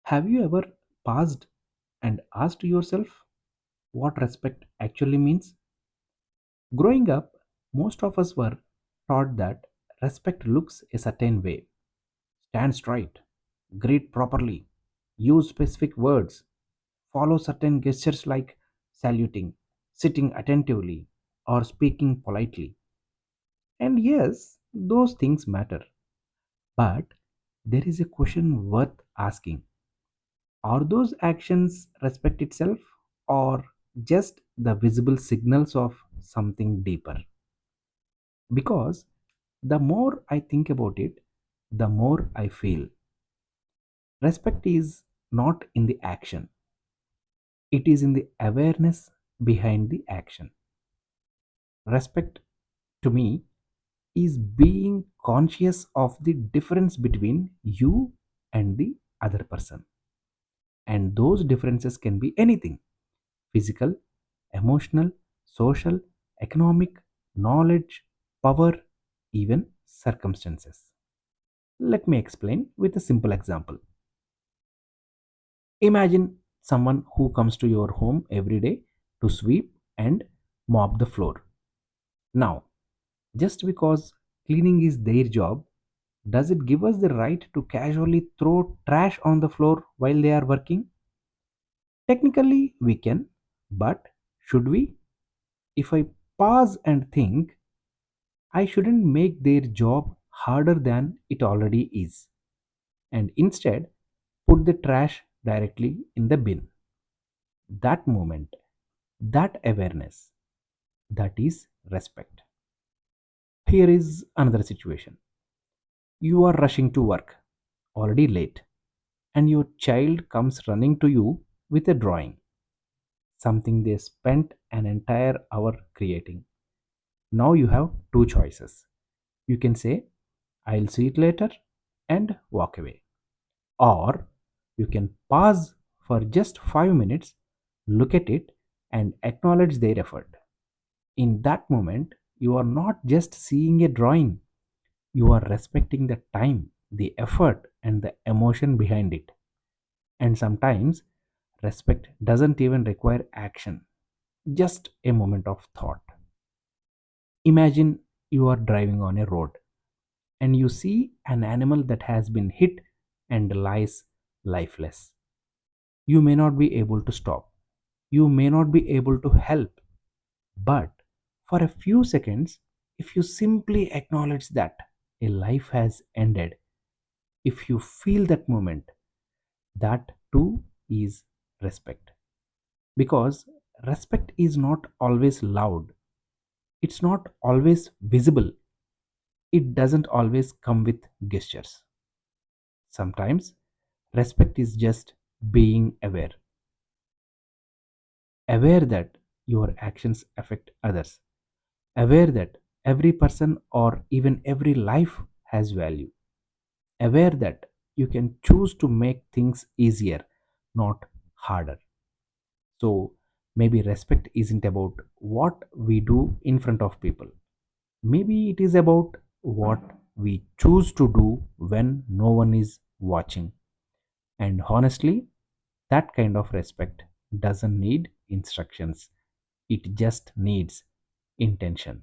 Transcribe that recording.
Have you ever paused and asked yourself what respect actually means? Growing up, most of us were taught that respect looks a certain way: stand straight, greet properly, use specific words, follow certain gestures like saluting, sitting attentively, or speaking politely. And yes, those things matter. But there is a question worth asking: are those actions respect itself, or just the visible signals of something deeper? Because the more I think about it, the more I feel respect is not in the action, it is in the awareness behind the action. Respect to me is being conscious of the difference between you and the other person. And those differences can be anything: physical, emotional, social, economic, knowledge, power, even circumstances. Let me explain with a simple example. Imagine someone who comes to your home every day to sweep and mop the floor. Now, just because cleaning is their job, does it give us the right to casually throw trash on the floor while they are working? Technically, we can, but should we? If I pause and think, I shouldn't make their job harder than it already is, and instead put the trash directly in the bin. That moment, that awareness, that is respect. Here is another situation. You are rushing to work, already late, and your child comes running to you with a drawing, something they spent an entire hour creating. Now you have two choices. You can say, I'll see it later, and walk away. Or you can pause for just 5 minutes, look at it, and acknowledge their effort. In that moment, you are not just seeing a drawing, you are respecting the time, the effort, and the emotion behind it. And sometimes, respect doesn't even require action, just a moment of thought. Imagine you are driving on a road and you see an animal that has been hit and lies lifeless. You may not be able to stop. You may not be able to help. But for a few seconds, if you simply acknowledge that a life has ended, if you feel that moment, that too is respect. Because respect is not always loud, it's not always visible, it doesn't always come with gestures. Sometimes respect is just being aware, aware that your actions affect others, aware that every person or even every life has value, aware that you can choose to make things easier, not harder. So maybe respect isn't about what we do in front of people. Maybe it is about what we choose to do when no one is watching. And honestly, that kind of respect doesn't need instructions, it just needs intention.